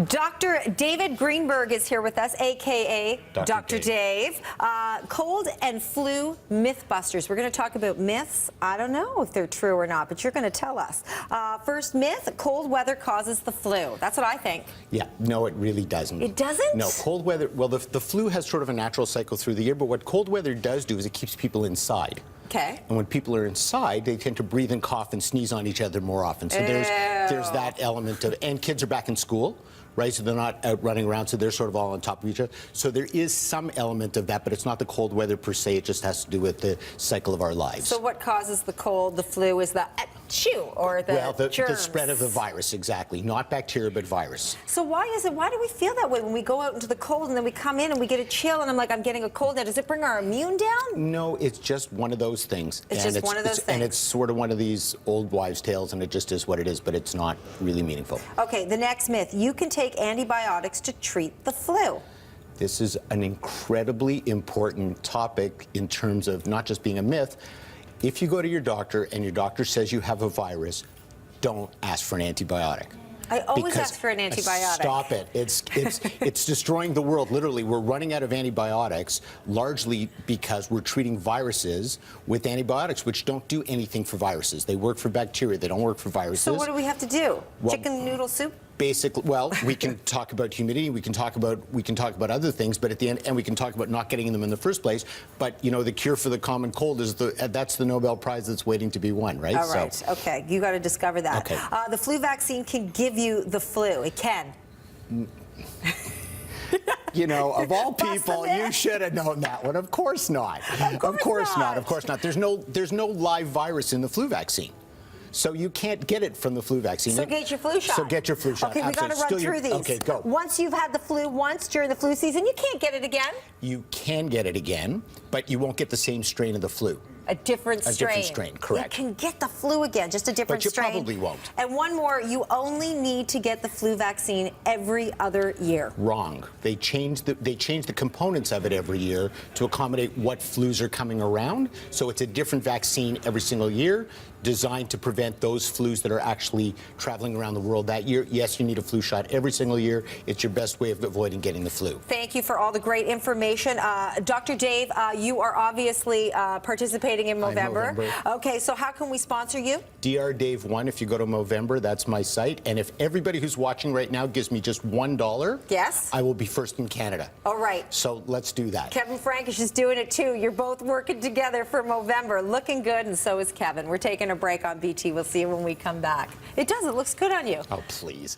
Dr. David Greenberg is here with us, a.k.a. Dr. Dave. Cold and flu mythbusters. We're going to talk about myths. I don't know if they're true or not, but you're going to tell us. First myth, cold weather causes the flu. That's what I think. Yeah, no, it really doesn't. It doesn't? No, cold weather, well, the flu has sort of a natural cycle through the year, but what cold weather does do is it keeps people inside. Okay. And when people are inside, they tend to breathe and cough and sneeze on each other more often. So there's that element of, and kids are back in school, right? So they're not out running around, so they're sort of all on top of each other. So there is some element of that, but it's not the cold weather per se. It just has to do with the cycle of our lives. So what causes the cold, the flu, is the achoo, or the germs? The spread of the virus, exactly. Not bacteria, but virus. So why do we feel that way when we go out into the cold and then we come in and we get a chill and I'm like, I'm getting a cold now? Does it bring our immune down? No, it's just one of those things. It's just one of those things. And it's sort of one of these old wives' tales, and it just is what it is, but it's not really meaningful. Okay, the next myth. You can take antibiotics to treat the flu. This is an incredibly important topic in terms of not just being a myth. If you go to your doctor and your doctor says you have a virus, don't ask for an antibiotic. I always ask for an antibiotic. Stop it. It's destroying the world. Literally, we're running out of antibiotics, largely because we're treating viruses with antibiotics, which don't do anything for viruses. They work for bacteria. They don't work for viruses. So what do we have to do? Well, chicken noodle soup? Basically, well, we can talk about humidity, we can talk about other things, but at the end, and we can talk about not getting them in the first place. But you know, the cure for the common cold is that's the Nobel Prize that's waiting to be won, right? All right. So, okay, you got to discover that. Okay. The flu vaccine can give you the flu. It can. You know, of all people, you should have known that one. Of course not. Of course not. Of course not. There's no live virus in the flu vaccine. So you can't get it from the flu vaccine. So get your flu shot. So get your flu shot. Okay, we got to run through these. Okay, go. Once you've had the flu once during the flu season, you can't get it again. You can get it again, but you won't get the same strain of the flu. A different strain. A different strain, correct. You can get the flu again, just a different strain. But you probably won't. And one more, you only need to get the flu vaccine every other year. Wrong. They change the components of it every year to accommodate what flus are coming around. So it's a different vaccine every single year, designed to prevent those flus that are actually traveling around the world that year. Yes, you need a flu shot every single year. It's your best way of avoiding getting the flu. Thank you for all the great information. Dr. Dave, you are obviously participating in Movember. Okay, so how can we sponsor you? Dr. Dave 1, if you go to Movember, that's my site. And if everybody who's watching right now gives me just $1, yes, I will be first in Canada. All right. So let's do that. Kevin Frankish is doing it too. You're both working together for Movember. Looking good, and so is Kevin. We're taking a break on BT. We'll see you when we come back. It does. It looks good on you. Oh, please.